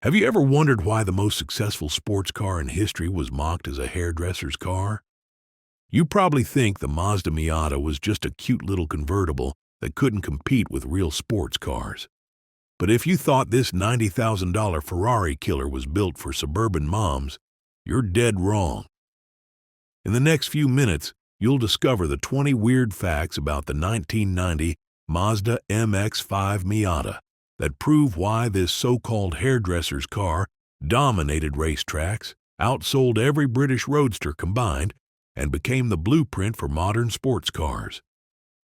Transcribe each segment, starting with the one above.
Have you ever wondered why the most successful sports car in history was mocked as a hairdresser's car? You probably think the Mazda Miata was just a cute little convertible that couldn't compete with real sports cars. But if you thought this $90,000 Ferrari killer was built for suburban moms, you're dead wrong. In the next few minutes, you'll discover the 20 weird facts about the 1990 Mazda MX-5 Miata that prove why this so-called hairdresser's car dominated racetracks, outsold every British roadster combined, and became the blueprint for modern sports cars,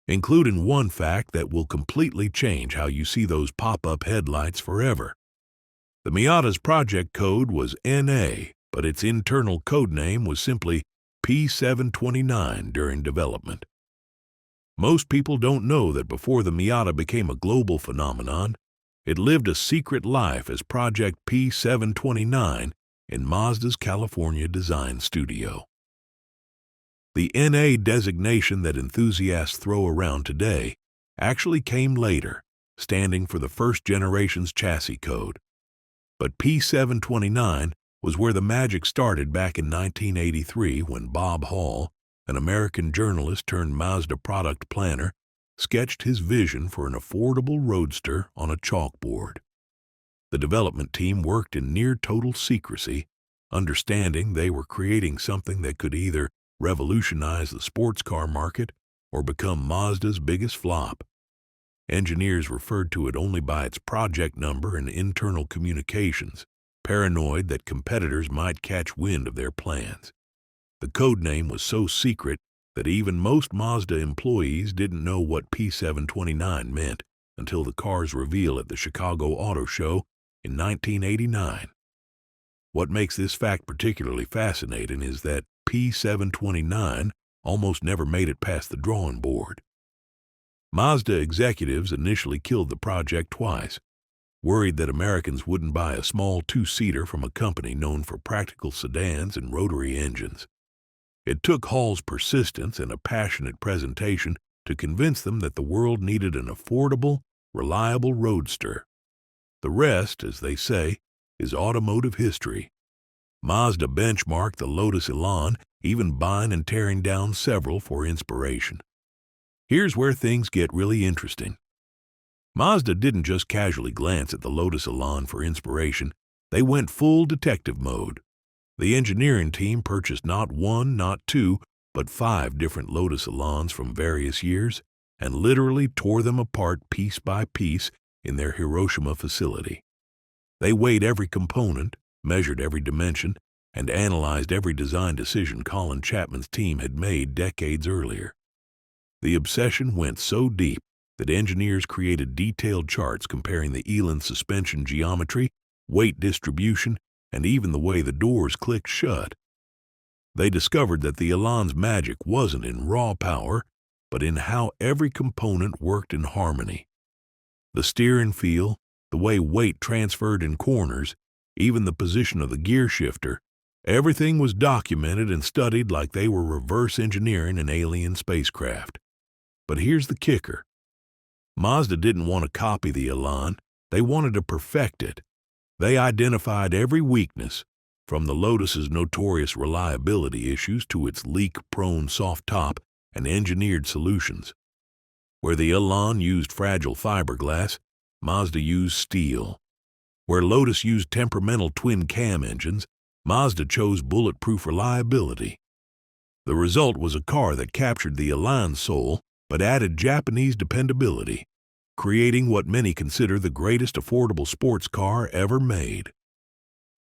including one fact that will completely change how you see those pop-up headlights forever. The Miata's project code was NA, but its internal codename was simply P729 during development. Most people don't know that before the Miata became a global phenomenon, it lived a secret life as Project P729 in Mazda's California design studio. The NA designation that enthusiasts throw around today actually came later, standing for the first generation's chassis code. But P729 was where the magic started back in 1983 when Bob Hall, an American journalist turned Mazda product planner, sketched his vision for an affordable roadster on a chalkboard. The development team worked in near-total secrecy, understanding they were creating something that could either revolutionize the sports car market or become Mazda's biggest flop. Engineers referred to it only by its project number and internal communications, paranoid that competitors might catch wind of their plans. The codename was so secret that even most Mazda employees didn't know what P729 meant until the car's reveal at the Chicago Auto Show in 1989. What makes this fact particularly fascinating is that P729 almost never made it past the drawing board. Mazda executives initially killed the project twice, worried that Americans wouldn't buy a small two-seater from a company known for practical sedans and rotary engines. It took Hall's persistence and a passionate presentation to convince them that the world needed an affordable, reliable roadster. The rest, as they say, is automotive history. Mazda benchmarked the Lotus Elan, even buying and tearing down several for inspiration. Here's where things get really interesting. Mazda didn't just casually glance at the Lotus Elan for inspiration, they went full detective mode. The engineering team purchased not one, not two, but 5 different Lotus Elans from various years and literally tore them apart piece by piece in their Hiroshima facility. They weighed every component, measured every dimension, and analyzed every design decision Colin Chapman's team had made decades earlier. The obsession went so deep that engineers created detailed charts comparing the Elan suspension geometry, weight distribution, and even the way the doors clicked shut. They discovered that the Elan's magic wasn't in raw power, but in how every component worked in harmony. The steer and feel, the way weight transferred in corners, even the position of the gear shifter, everything was documented and studied like they were reverse engineering an alien spacecraft. But here's the kicker. Mazda didn't want to copy the Elan, they wanted to perfect it. They identified every weakness, from the Lotus's notorious reliability issues to its leak-prone soft top, and engineered solutions. Where the Elan used fragile fiberglass, Mazda used steel. Where Lotus used temperamental twin-cam engines, Mazda chose bulletproof reliability. The result was a car that captured the Elan's soul but added Japanese dependability, creating what many consider the greatest affordable sports car ever made.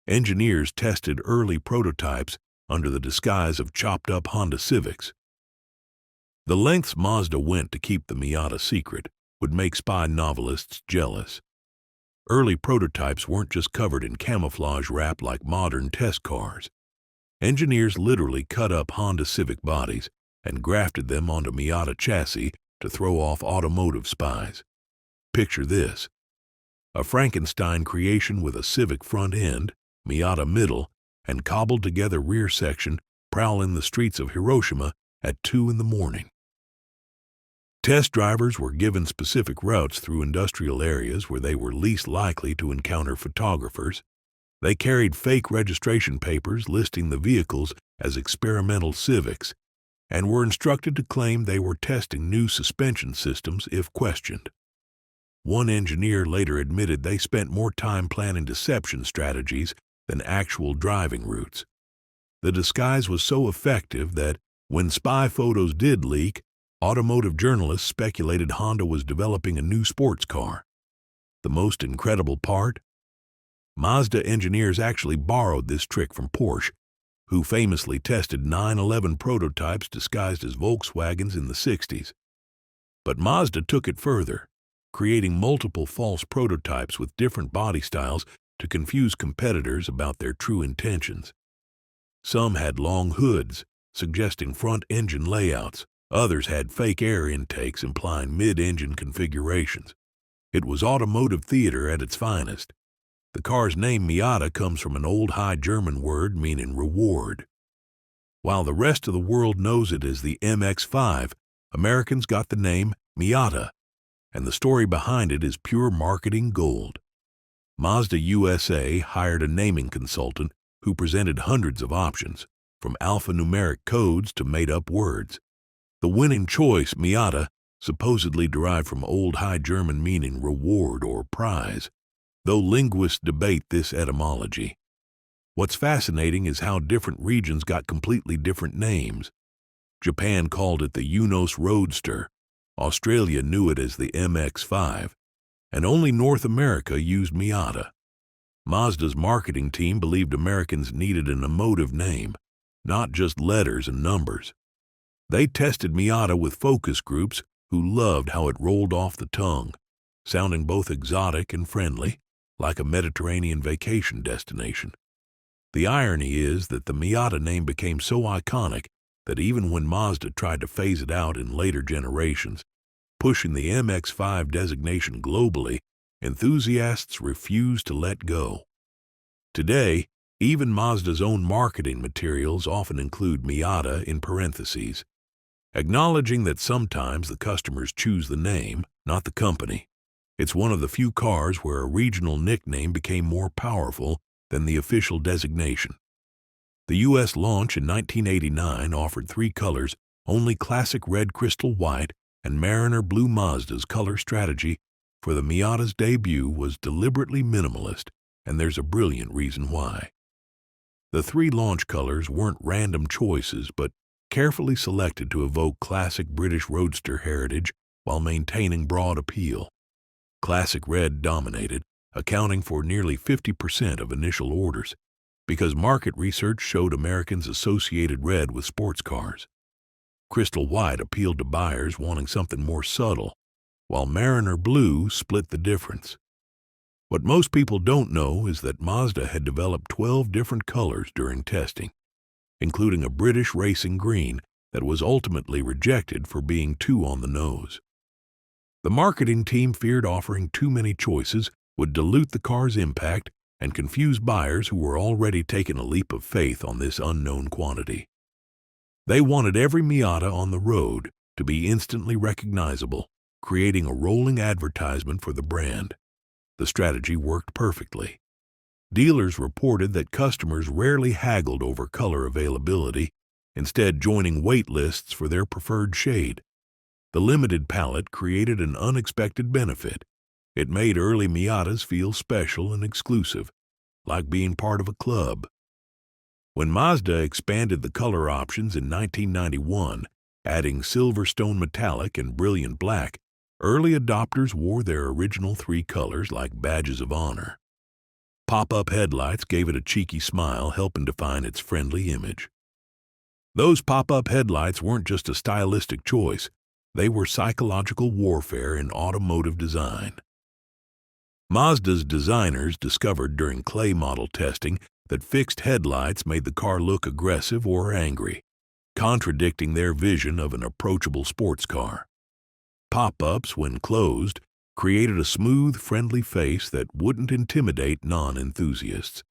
Engineers tested early prototypes under the disguise of chopped-up Honda Civics. The lengths Mazda went to keep the Miata secret would make spy novelists jealous. Early prototypes weren't just covered in camouflage wrap like modern test cars. Engineers literally cut up Honda Civic bodies and grafted them onto Miata chassis to throw off automotive spies. Picture this: a Frankenstein creation with a Civic front end, Miata middle, and cobbled together rear section prowling the streets of Hiroshima at 2 in the morning. Test drivers were given specific routes through industrial areas where they were least likely to encounter photographers, They carried fake registration papers listing the vehicles as experimental Civics and were instructed to claim they were testing new suspension systems if questioned. One engineer later admitted they spent more time planning deception strategies than actual driving routes. The disguise was so effective that, when spy photos did leak, automotive journalists speculated Honda was developing a new sports car. The most incredible part? Mazda engineers actually borrowed this trick from Porsche, who famously tested 911 prototypes disguised as Volkswagens in the 60s. But Mazda took it further, creating multiple false prototypes with different body styles to confuse competitors about their true intentions. Some had long hoods, suggesting front engine layouts. Others had fake air intakes implying mid-engine configurations. It was automotive theater at its finest. The car's name Miata comes from an old High German word meaning reward. While the rest of the world knows it as the MX-5, Americans got the name Miata, and the story behind it is pure marketing gold. Mazda USA hired a naming consultant who presented hundreds of options, from alphanumeric codes to made-up words. The winning choice, Miata, supposedly derived from Old High German meaning reward or prize, though linguists debate this etymology. What's fascinating is how different regions got completely different names. Japan called it the Unos Roadster, Australia knew it as the MX-5, and only North America used Miata. Mazda's marketing team believed Americans needed an emotive name, not just letters and numbers. They tested Miata with focus groups who loved how it rolled off the tongue, sounding both exotic and friendly, like a Mediterranean vacation destination. The irony is that the Miata name became so iconic that even when Mazda tried to phase it out in later generations, pushing the MX-5 designation globally, enthusiasts refused to let go. Today, even Mazda's own marketing materials often include Miata in parentheses, acknowledging that sometimes the customers choose the name, not the company. It's one of the few cars where a regional nickname became more powerful than the official designation. The U.S. launch in 1989 offered three colors, only classic red crystal white and Mariner blue. Mazda's color strategy for the Miata's debut was deliberately minimalist, and there's a brilliant reason why. The three launch colors weren't random choices, but carefully selected to evoke classic British roadster heritage while maintaining broad appeal. Classic red dominated, accounting for nearly 50% of initial orders, because market research showed Americans associated red with sports cars. Crystal white appealed to buyers wanting something more subtle, while Mariner blue split the difference. What most people don't know is that Mazda had developed 12 different colors during testing, including a British racing green that was ultimately rejected for being too on the nose. The marketing team feared offering too many choices would dilute the car's impact and confuse buyers who were already taking a leap of faith on this unknown quantity. They wanted every Miata on the road to be instantly recognizable, creating a rolling advertisement for the brand. The strategy worked perfectly. Dealers reported that customers rarely haggled over color availability, instead joining wait lists for their preferred shade. The limited palette created an unexpected benefit. It made early Miatas feel special and exclusive, like being part of a club. When Mazda expanded the color options in 1991, adding Silverstone Metallic and Brilliant Black, early adopters wore their original three colors like badges of honor. Pop-up headlights gave it a cheeky smile, helping define its friendly image. Those pop-up headlights weren't just a stylistic choice, they were psychological warfare in automotive design. Mazda's designers discovered during clay model testing that fixed headlights made the car look aggressive or angry, contradicting their vision of an approachable sports car. Pop-ups, when closed, created a smooth, friendly face that wouldn't intimidate non-enthusiasts.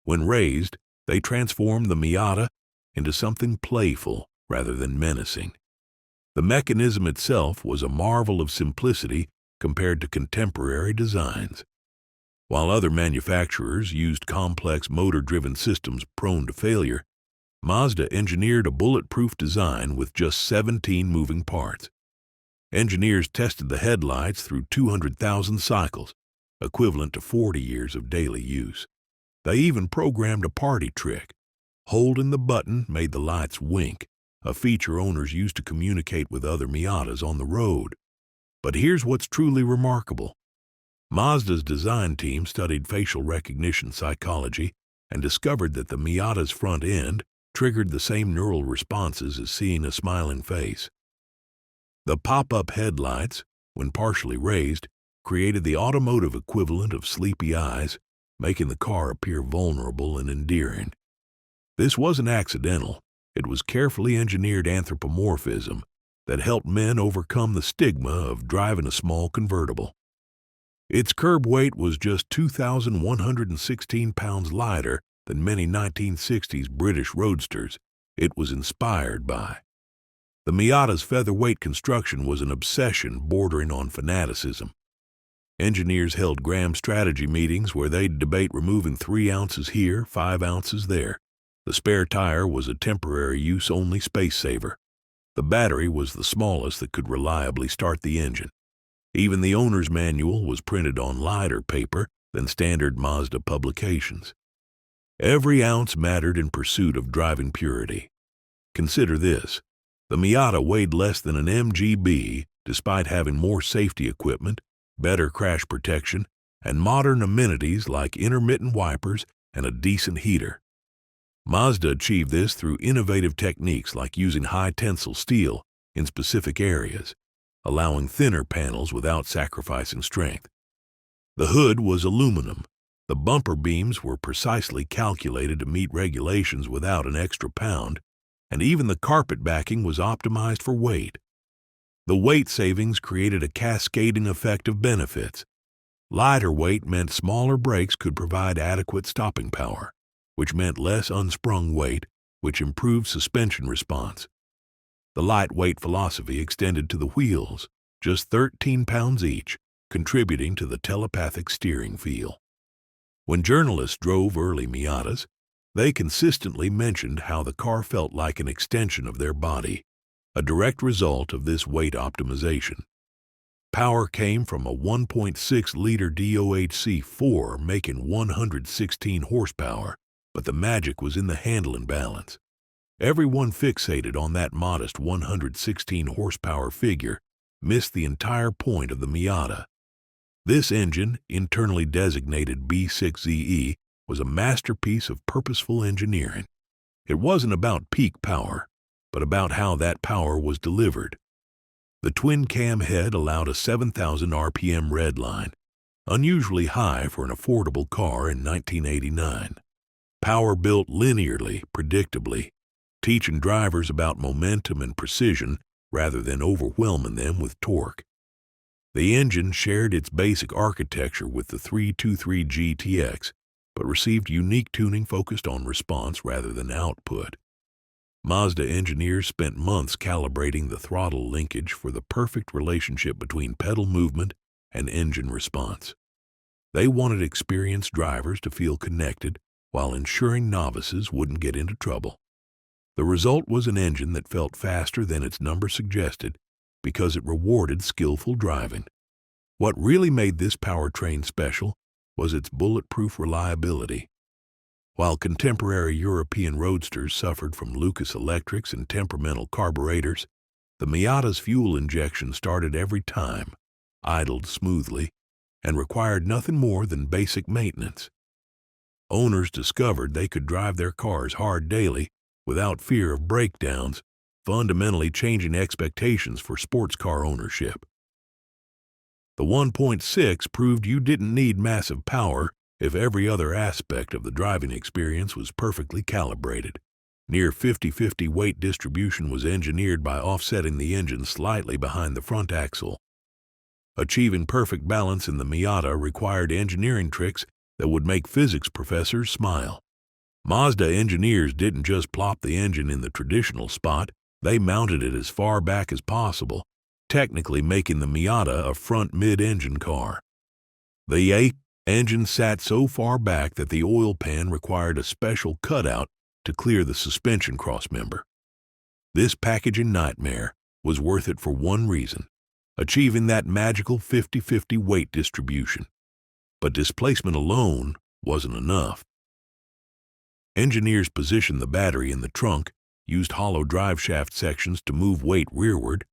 When raised, they transformed the Miata into something playful rather than menacing. The mechanism itself was a marvel of simplicity compared to contemporary designs. While other manufacturers used complex motor-driven systems prone to failure, Mazda engineered a bulletproof design with just 17 moving parts. Engineers tested the headlights through 200,000 cycles, equivalent to 40 years of daily use. They even programmed a party trick. Holding the button made the lights wink, a feature owners used to communicate with other Miatas on the road. But here's what's truly remarkable. Mazda's design team studied facial recognition psychology and discovered that the Miata's front end triggered the same neural responses as seeing a smiling face. The pop-up headlights, when partially raised, created the automotive equivalent of sleepy eyes, making the car appear vulnerable and endearing. This wasn't accidental. It was carefully engineered anthropomorphism that helped men overcome the stigma of driving a small convertible. Its curb weight was just 2,116 pounds lighter than many 1960s British roadsters it was inspired by. The Miata's featherweight construction was an obsession bordering on fanaticism. Engineers held gram strategy meetings where they'd debate removing 3 ounces here, 5 ounces there. The spare tire was a temporary use-only space saver. The battery was the smallest that could reliably start the engine. Even the owner's manual was printed on lighter paper than standard Mazda publications. Every ounce mattered in pursuit of driving purity. Consider this. The Miata weighed less than an MGB despite having more safety equipment, better crash protection, and modern amenities like intermittent wipers and a decent heater. Mazda achieved this through innovative techniques like using high-tensile steel in specific areas, allowing thinner panels without sacrificing strength. The hood was aluminum. The bumper beams were precisely calculated to meet regulations without an extra pound, and even the carpet backing was optimized for weight. The weight savings created a cascading effect of benefits. Lighter weight meant smaller brakes could provide adequate stopping power, which meant less unsprung weight, which improved suspension response. The lightweight philosophy extended to the wheels, just 13 pounds each, contributing to the telepathic steering feel. When journalists drove early Miatas, they consistently mentioned how the car felt like an extension of their body, a direct result of this weight optimization. Power came from a 1.6-liter DOHC4 making 116 horsepower, but the magic was in the handling balance. Everyone fixated on that modest 116 horsepower figure missed the entire point of the Miata. This engine, internally designated B6ZE, was a masterpiece of purposeful engineering. It wasn't about peak power, but about how that power was delivered. The twin-cam head allowed a 7,000 RPM redline, unusually high for an affordable car in 1989. Power built linearly, predictably, teaching drivers about momentum and precision rather than overwhelming them with torque. The engine shared its basic architecture with the 323 GTX, but received unique tuning focused on response rather than output. Mazda engineers spent months calibrating the throttle linkage for the perfect relationship between pedal movement and engine response. They wanted experienced drivers to feel connected while ensuring novices wouldn't get into trouble. The result was an engine that felt faster than its number suggested because it rewarded skillful driving. What really made this powertrain special was its bulletproof reliability. While contemporary European roadsters suffered from Lucas electrics and temperamental carburetors, the Miata's fuel injection started every time, idled smoothly, and required nothing more than basic maintenance. Owners discovered they could drive their cars hard daily without fear of breakdowns, fundamentally changing expectations for sports car ownership. The 1.6 proved you didn't need massive power if every other aspect of the driving experience was perfectly calibrated. Near 50-50 weight distribution was engineered by offsetting the engine slightly behind the front axle. Achieving perfect balance in the Miata required engineering tricks that would make physics professors smile. Mazda engineers didn't just plop the engine in the traditional spot, they mounted it as far back as possible, technically making the Miata a front mid-engine car. The Engine sat so far back that the oil pan required a special cutout to clear the suspension crossmember. This packaging nightmare was worth it for one reason: achieving that magical 50-50 weight distribution. But displacement alone wasn't enough. Engineers positioned the battery in the trunk, used hollow driveshaft sections to move weight rearward,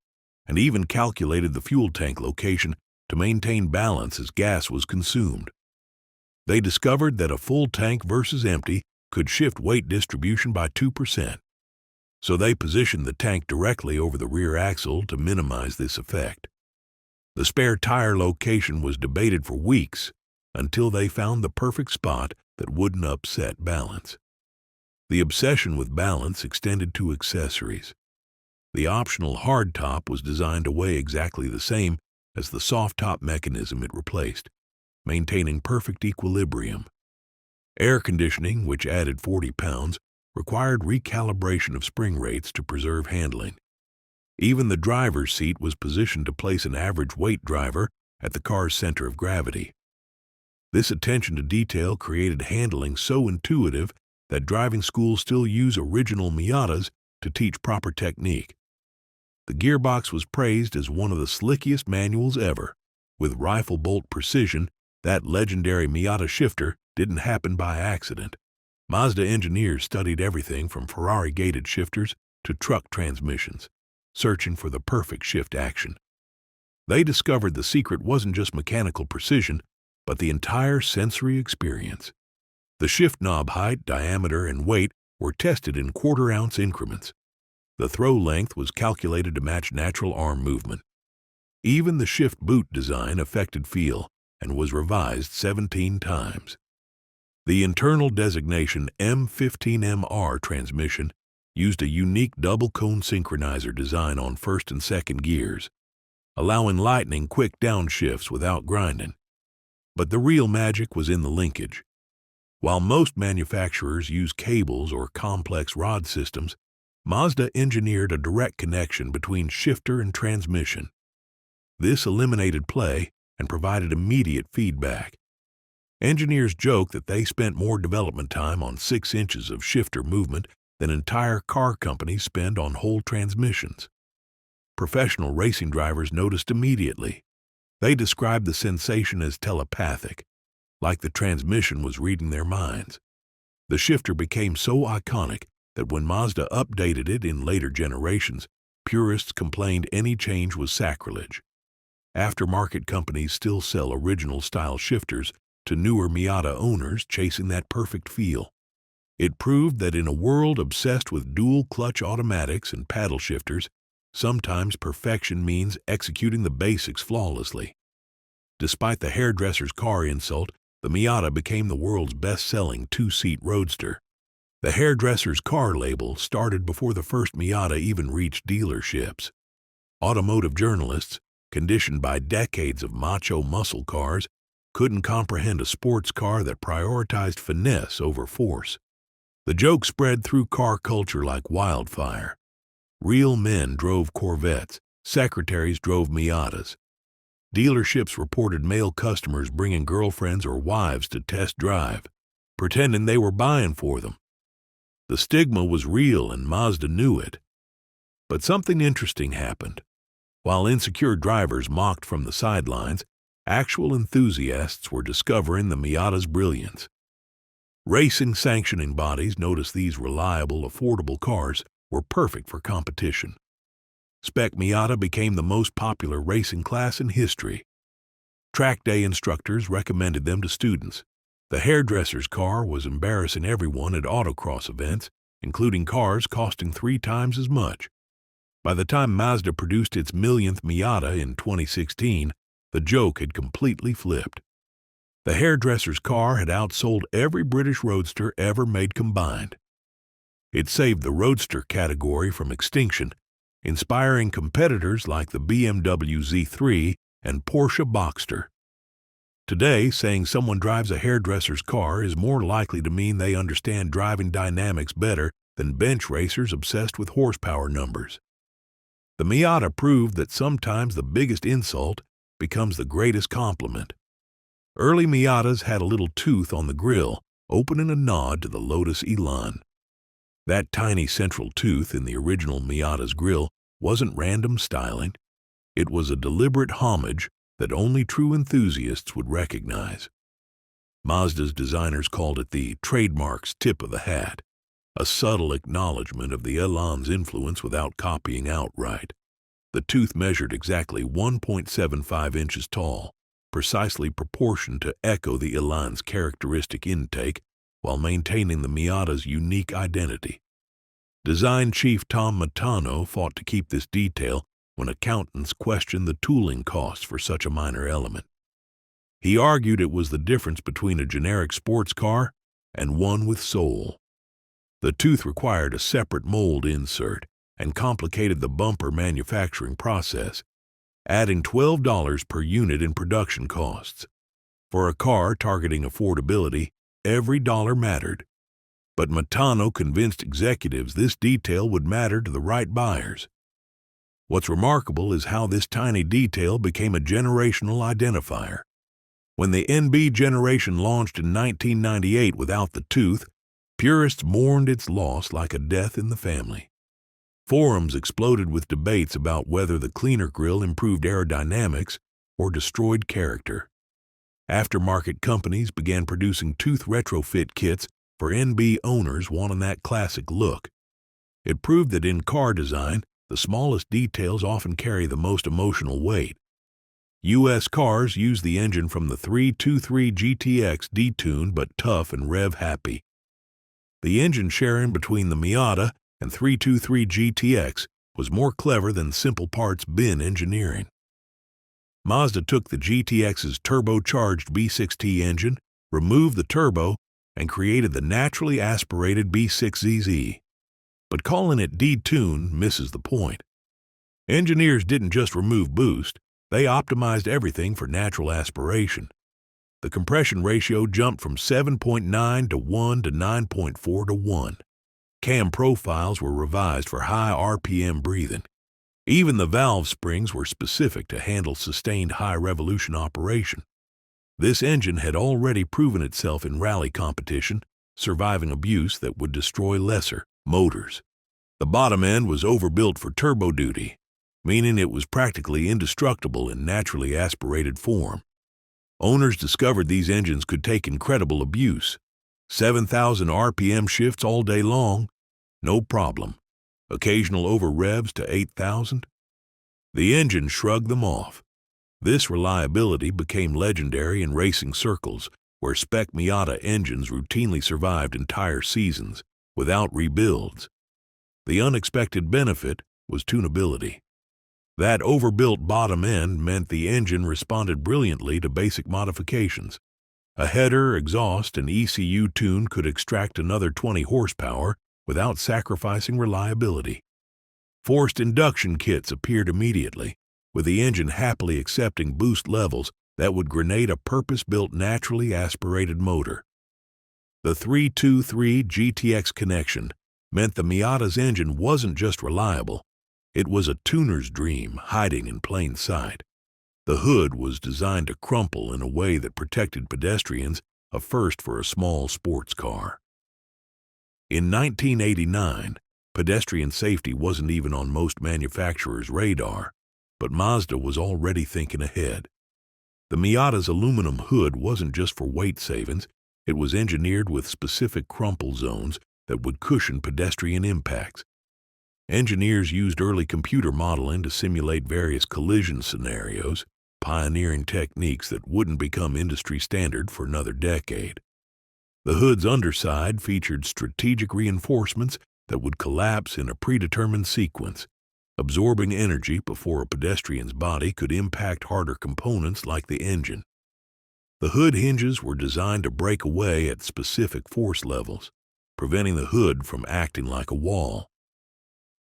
and even calculated the fuel tank location to maintain balance as gas was consumed. They discovered that a full tank versus empty could shift weight distribution by 2%. So they positioned the tank directly over the rear axle to minimize this effect. The spare tire location was debated for weeks until they found the perfect spot that wouldn't upset balance. The obsession with balance extended to accessories. The optional hardtop was designed to weigh exactly the same as the soft top mechanism it replaced, maintaining perfect equilibrium. Air conditioning, which added 40 pounds, required recalibration of spring rates to preserve handling. Even the driver's seat was positioned to place an average weight driver at the car's center of gravity. This attention to detail created handling so intuitive that driving schools still use original Miatas to teach proper technique. The gearbox was praised as one of the slickiest manuals ever. With rifle bolt precision, that legendary Miata shifter didn't happen by accident. Mazda engineers studied everything from Ferrari-gated shifters to truck transmissions, searching for the perfect shift action. They discovered the secret wasn't just mechanical precision, but the entire sensory experience. The shift knob height, diameter, and weight were tested in quarter-ounce increments. The throw length was calculated to match natural arm movement. Even the shift boot design affected feel and was revised 17 times. The internal designation M15MR transmission used a unique double-cone synchronizer design on first and second gears, allowing lightning quick downshifts without grinding. But the real magic was in the linkage. While most manufacturers use cables or complex rod systems, Mazda engineered a direct connection between shifter and transmission. This eliminated play and provided immediate feedback. Engineers joke that they spent more development time on 6 inches of shifter movement than entire car companies spend on whole transmissions. Professional racing drivers noticed immediately. They described the sensation as telepathic, like the transmission was reading their minds. The shifter became so iconic that when Mazda updated it in later generations, purists complained any change was sacrilege. Aftermarket companies still sell original-style shifters to newer Miata owners chasing that perfect feel. It proved that in a world obsessed with dual-clutch automatics and paddle shifters, sometimes perfection means executing the basics flawlessly. Despite the hairdresser's car insult, the Miata became the world's best-selling 2-seat roadster. The hairdresser's car label started before the first Miata even reached dealerships. Automotive journalists, conditioned by decades of macho muscle cars, couldn't comprehend a sports car that prioritized finesse over force. The joke spread through car culture like wildfire. Real men drove Corvettes, secretaries drove Miatas. Dealerships reported male customers bringing girlfriends or wives to test drive, pretending they were buying for them. The stigma was real and Mazda knew it. But something interesting happened. While insecure drivers mocked from the sidelines, actual enthusiasts were discovering the Miata's brilliance. Racing sanctioning bodies noticed these reliable, affordable cars were perfect for competition. Spec Miata became the most popular racing class in history. Track day instructors recommended them to students. The hairdresser's car was embarrassing everyone at autocross events, including cars costing 3 times as much. By the time Mazda produced its millionth Miata in 2016, the joke had completely flipped. The hairdresser's car had outsold every British roadster ever made combined. It saved the roadster category from extinction, inspiring competitors like the BMW Z3 and Porsche Boxster. Today, saying someone drives a hairdresser's car is more likely to mean they understand driving dynamics better than bench racers obsessed with horsepower numbers. The Miata proved that sometimes the biggest insult becomes the greatest compliment. Early Miatas had a little tooth on the grille, open in a nod to the Lotus Elan. That tiny central tooth in the original Miata's grille wasn't random styling. It was a deliberate homage that only true enthusiasts would recognize. Mazda's designers called it the trademark's tip of the hat, a subtle acknowledgement of the Elan's influence without copying outright. The tooth measured exactly 1.75 inches tall, precisely proportioned to echo the Elan's characteristic intake while maintaining the Miata's unique identity. Design chief Tom Matano fought to keep this detail when accountants questioned the tooling costs for such a minor element. He argued it was the difference between a generic sports car and one with soul. The tooth required a separate mold insert and complicated the bumper manufacturing process, adding $12 per unit in production costs. For a car targeting affordability, every dollar mattered. But Matano convinced executives this detail would matter to the right buyers. What's remarkable is how this tiny detail became a generational identifier. When the NB generation launched in 1998 without the tooth, purists mourned its loss like a death in the family. Forums exploded with debates about whether the cleaner grille improved aerodynamics or destroyed character. Aftermarket companies began producing tooth retrofit kits for NB owners wanting that classic look. It proved that in car design, the smallest details often carry the most emotional weight. U.S. cars use the engine from the 323 GTX detuned but tough and rev-happy. The engine sharing between the Miata and 323 GTX was more clever than simple parts bin engineering. Mazda took the GTX's turbocharged B6T engine, removed the turbo, and created the naturally aspirated B6ZZ. But calling it detuned misses the point. Engineers didn't just remove boost, they optimized everything for natural aspiration. The compression ratio jumped from 7.9 to 1 to 9.4 to 1. Cam profiles were revised for high RPM breathing. Even the valve springs were specific to handle sustained high revolution operation. This engine had already proven itself in rally competition, surviving abuse that would destroy lesser motors. The bottom end was overbuilt for turbo duty, meaning it was practically indestructible in naturally aspirated form. Owners discovered these engines could take incredible abuse. 7,000 RPM shifts all day long, no problem. Occasional over-revs to 8,000. The engine shrugged them off. This reliability became legendary in racing circles, where spec Miata engines routinely survived entire seasons without rebuilds. The unexpected benefit was tunability. That overbuilt bottom end meant the engine responded brilliantly to basic modifications. A header, exhaust, and ECU tune could extract another 20 horsepower without sacrificing reliability. Forced induction kits appeared immediately, with the engine happily accepting boost levels that would grenade a purpose-built naturally aspirated motor. The 323 GTX connection meant the Miata's engine wasn't just reliable, it was a tuner's dream hiding in plain sight. The hood was designed to crumple in a way that protected pedestrians, a first for a small sports car. In 1989, pedestrian safety wasn't even on most manufacturers' radar, but Mazda was already thinking ahead. The Miata's aluminum hood wasn't just for weight savings, it was engineered with specific crumple zones that would cushion pedestrian impacts. Engineers used early computer modeling to simulate various collision scenarios, pioneering techniques that wouldn't become industry standard for another decade. The hood's underside featured strategic reinforcements that would collapse in a predetermined sequence, absorbing energy before a pedestrian's body could impact harder components like the engine. The hood hinges were designed to break away at specific force levels, preventing the hood from acting like a wall.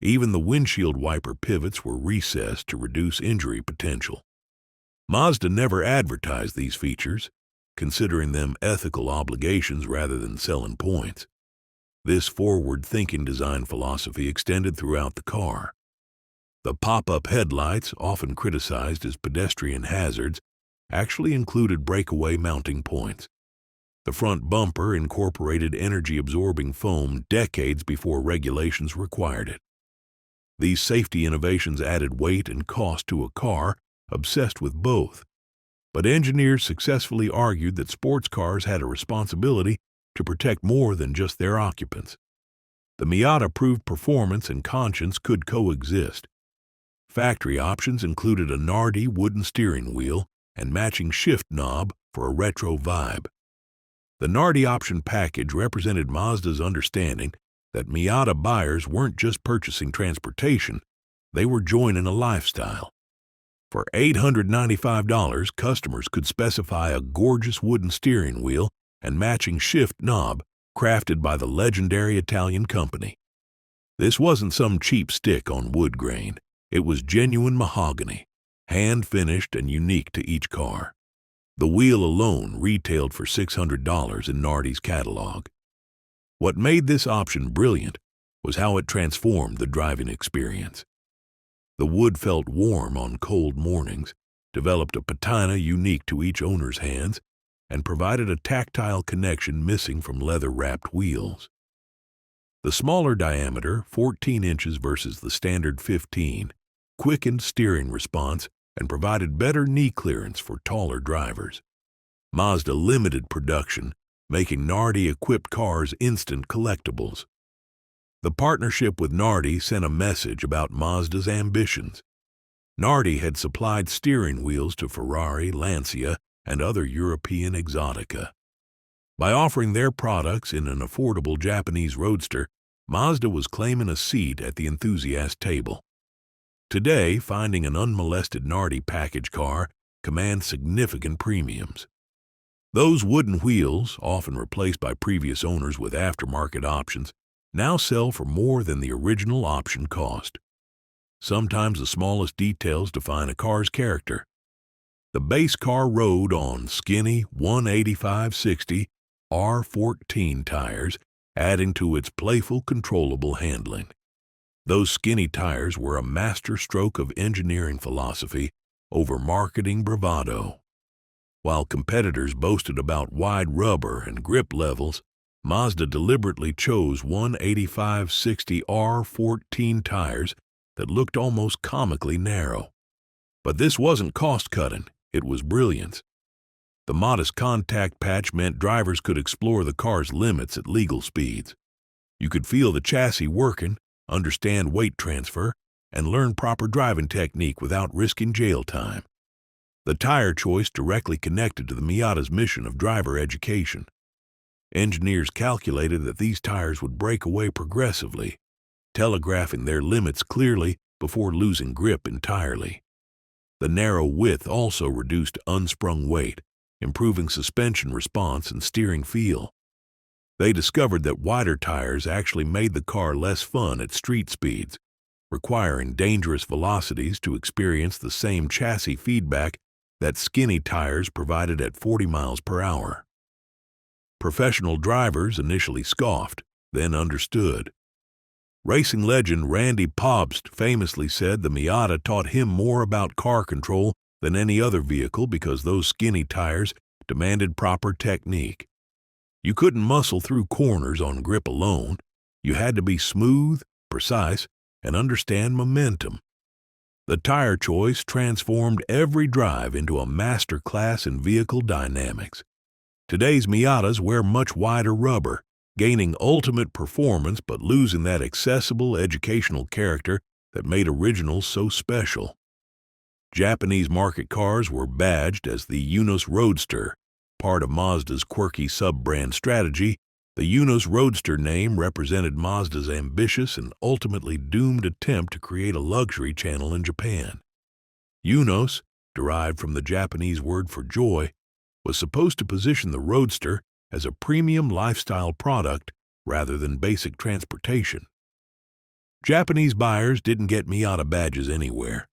Even the windshield wiper pivots were recessed to reduce injury potential. Mazda never advertised these features, considering them ethical obligations rather than selling points. This forward-thinking design philosophy extended throughout the car. The pop-up headlights, often criticized as pedestrian hazards, actually included breakaway mounting points. The front bumper incorporated energy-absorbing foam decades before regulations required it. These safety innovations added weight and cost to a car obsessed with both. But engineers successfully argued that sports cars had a responsibility to protect more than just their occupants. The Miata proved performance and conscience could coexist. Factory options included a Nardi wooden steering wheel and matching shift knob for a retro vibe. The Nardi option package represented Mazda's understanding that Miata buyers weren't just purchasing transportation, they were joining a lifestyle. For $895, customers could specify a gorgeous wooden steering wheel and matching shift knob crafted by the legendary Italian company. This wasn't some cheap stick on wood grain. It was genuine mahogany, hand-finished and unique to each car. The wheel alone retailed for $600 in Nardi's catalog. What made this option brilliant was how it transformed the driving experience. The wood felt warm on cold mornings, developed a patina unique to each owner's hands, and provided a tactile connection missing from leather-wrapped wheels. The smaller diameter, 14 inches versus the standard 15, quickened steering response and provided better knee clearance for taller drivers. Mazda limited production, making Nardi-equipped cars instant collectibles. The partnership with Nardi sent a message about Mazda's ambitions. Nardi had supplied steering wheels to Ferrari, Lancia, and other European exotica. By offering their products in an affordable Japanese roadster, Mazda was claiming a seat at the enthusiast table. Today, finding an unmolested Nardi package car commands significant premiums. Those wooden wheels, often replaced by previous owners with aftermarket options, now sell for more than the original option cost. Sometimes the smallest details define a car's character. The base car rode on skinny 185/60 R14 tires, adding to its playful, controllable handling. Those skinny tires were a masterstroke of engineering philosophy over marketing bravado. While competitors boasted about wide rubber and grip levels, Mazda deliberately chose 185/60 R14 tires that looked almost comically narrow. But this wasn't cost-cutting, it was brilliance. The modest contact patch meant drivers could explore the car's limits at legal speeds. You could feel the chassis working, understand weight transfer, and learn proper driving technique without risking jail time. The tire choice directly connected to the Miata's mission of driver education. Engineers calculated that these tires would break away progressively, telegraphing their limits clearly before losing grip entirely. The narrow width also reduced unsprung weight, improving suspension response and steering feel. They discovered that wider tires actually made the car less fun at street speeds, requiring dangerous velocities to experience the same chassis feedback that skinny tires provided at 40 miles per hour. Professional drivers initially scoffed, then understood. Racing legend Randy Pobst famously said the Miata taught him more about car control than any other vehicle because those skinny tires demanded proper technique. You couldn't muscle through corners on grip alone. You had to be smooth, precise, and understand momentum. The tire choice transformed every drive into a master class in vehicle dynamics. Today's Miatas wear much wider rubber, gaining ultimate performance but losing that accessible educational character that made originals so special. Japanese market cars were badged as the Yunos Roadster. Part of Mazda's quirky sub-brand strategy, the Yunos Roadster name represented Mazda's ambitious and ultimately doomed attempt to create a luxury channel in Japan. Yunos, derived from the Japanese word for joy, was supposed to position the Roadster as a premium lifestyle product rather than basic transportation. Japanese buyers didn't get Miata badges anywhere.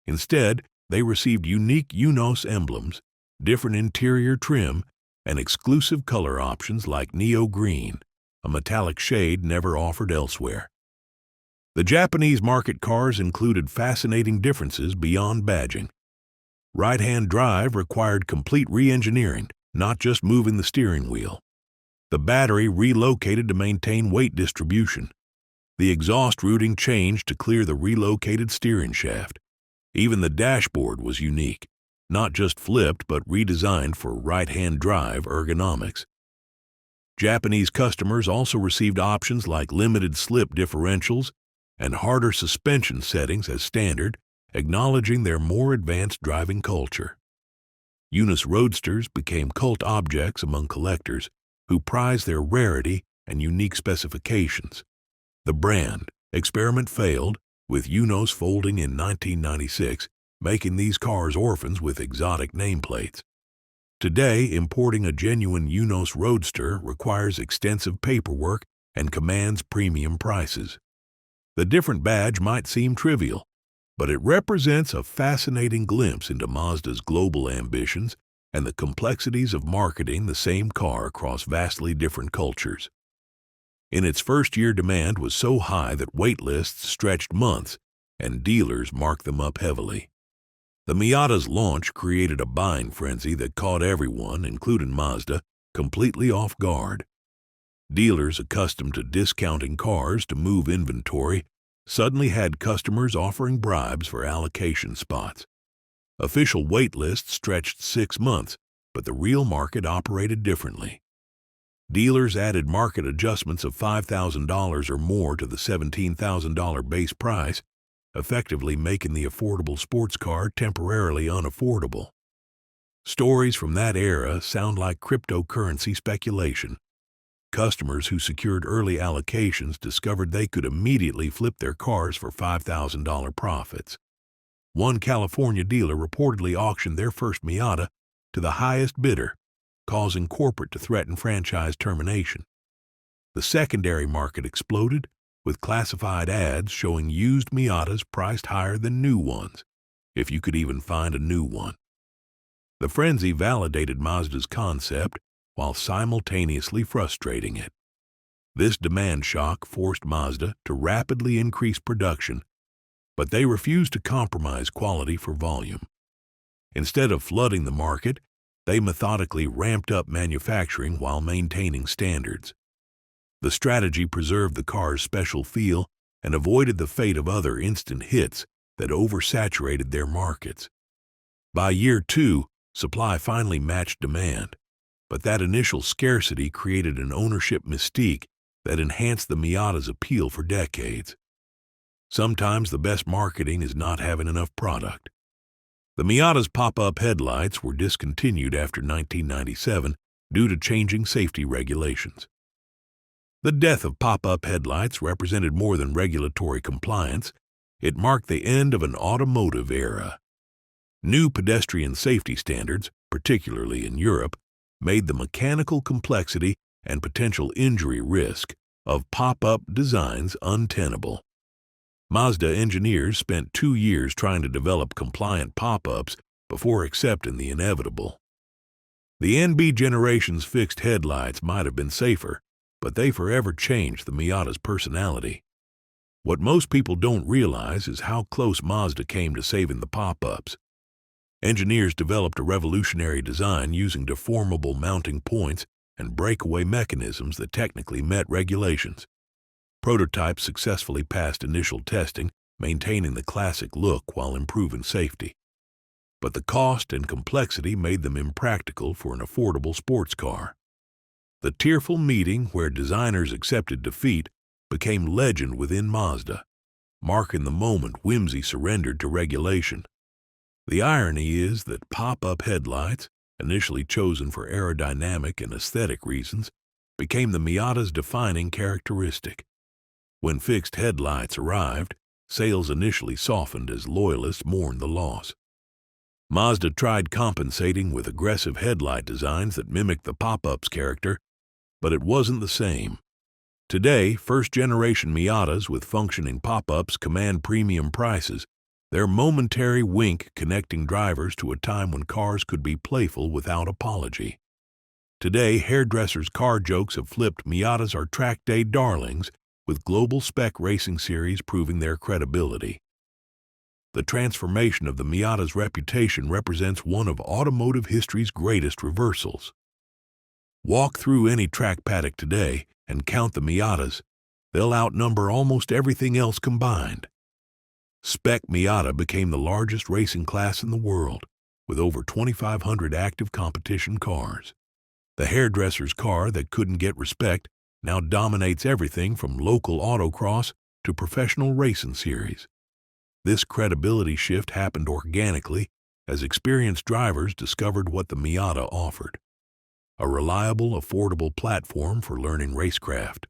Instead, they received unique Yunos emblems, different interior trim, and exclusive color options like Neo Green, a metallic shade never offered elsewhere. The Japanese market cars included fascinating differences beyond badging. Right-hand drive required complete re-engineering, not just moving the steering wheel. The battery relocated to maintain weight distribution. The exhaust routing changed to clear the relocated steering shaft. Even the dashboard was unique, not just flipped but redesigned for right-hand drive ergonomics. Japanese customers also received options like limited slip differentials and harder suspension settings as standard, acknowledging their more advanced driving culture. Yunus Roadsters became cult objects among collectors who prize their rarity and unique specifications. The brand experiment failed, with Yunus folding in 1996, making these cars orphans with exotic nameplates. Today, importing a genuine Yunus Roadster requires extensive paperwork and commands premium prices. The different badge might seem trivial, but it represents a fascinating glimpse into Mazda's global ambitions and the complexities of marketing the same car across vastly different cultures. In its first year, demand was so high that wait lists stretched months, and dealers marked them up heavily. The Miata's launch created a buying frenzy that caught everyone, including Mazda, completely off guard. Dealers accustomed to discounting cars to move inventory suddenly had customers offering bribes for allocation spots. Official wait lists stretched 6 months, but the real market operated differently. Dealers added market adjustments of $5,000 or more to the $17,000 base price, effectively making the affordable sports car temporarily unaffordable. Stories from that era sound like cryptocurrency speculation. Customers who secured early allocations discovered they could immediately flip their cars for $5,000 profits. One California dealer reportedly auctioned their first Miata to the highest bidder, causing corporate to threaten franchise termination. The secondary market exploded, with classified ads showing used Miatas priced higher than new ones, if you could even find a new one. The frenzy validated Mazda's concept while simultaneously frustrating it. This demand shock forced Mazda to rapidly increase production, but they refused to compromise quality for volume. Instead of flooding the market, they methodically ramped up manufacturing while maintaining standards. The strategy preserved the car's special feel and avoided the fate of other instant hits that oversaturated their markets. By year 2, supply finally matched demand, but that initial scarcity created an ownership mystique that enhanced the Miata's appeal for decades. Sometimes the best marketing is not having enough product. The Miata's pop-up headlights were discontinued after 1997 due to changing safety regulations. The death of pop-up headlights represented more than regulatory compliance. It marked the end of an automotive era. New pedestrian safety standards, particularly in Europe, made the mechanical complexity and potential injury risk of pop-up designs untenable. Mazda engineers spent 2 years trying to develop compliant pop-ups before accepting the inevitable. The NB generation's fixed headlights might have been safer, but they forever changed the Miata's personality. What most people don't realize is how close Mazda came to saving the pop-ups. Engineers developed a revolutionary design using deformable mounting points and breakaway mechanisms that technically met regulations. Prototypes successfully passed initial testing, maintaining the classic look while improving safety. But the cost and complexity made them impractical for an affordable sports car. The tearful meeting where designers accepted defeat became legend within Mazda, marking the moment whimsy surrendered to regulation. The irony is that pop-up headlights, initially chosen for aerodynamic and aesthetic reasons, became the Miata's defining characteristic. When fixed headlights arrived, sales initially softened as loyalists mourned the loss. Mazda tried compensating with aggressive headlight designs that mimicked the pop-up's character, but it wasn't the same. Today, first-generation Miatas with functioning pop-ups command premium prices, their momentary wink connecting drivers to a time when cars could be playful without apology. Today, hairdressers' car jokes have flipped Miatas are track day darlings, with global spec racing series proving their credibility. The transformation of the Miata's reputation represents one of automotive history's greatest reversals. Walk through any track paddock today and count the Miatas. They'll outnumber almost everything else combined. Spec Miata became the largest racing class in the world, with over 2,500 active competition cars. The hairdresser's car that couldn't get respect now dominates everything from local autocross to professional racing series. This credibility shift happened organically as experienced drivers discovered what the Miata offered: a reliable, affordable platform for learning racecraft.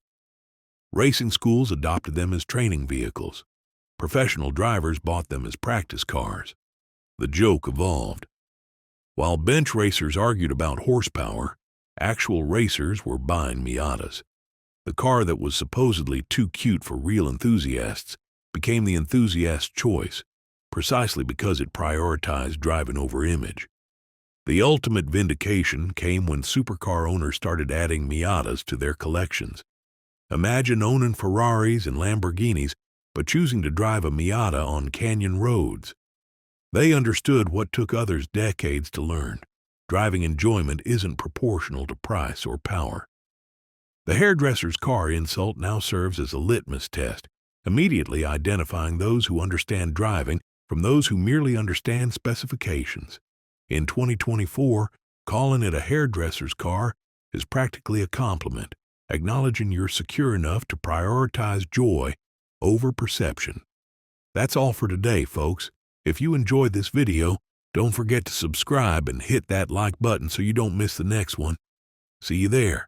Racing schools adopted them as training vehicles. Professional drivers bought them as practice cars. The joke evolved. While bench racers argued about horsepower, actual racers were buying Miatas. The car that was supposedly too cute for real enthusiasts became the enthusiast choice, precisely because it prioritized driving over image. The ultimate vindication came when supercar owners started adding Miatas to their collections. Imagine owning Ferraris and Lamborghinis, but choosing to drive a Miata on canyon roads. They understood what took others decades to learn: driving enjoyment isn't proportional to price or power. The hairdresser's car insult now serves as a litmus test, immediately identifying those who understand driving from those who merely understand specifications. In 2024, calling it a hairdresser's car is practically a compliment, acknowledging you're secure enough to prioritize joy over perception. That's all for today, folks. If you enjoyed this video, don't forget to subscribe and hit that like button so you don't miss the next one. See you there.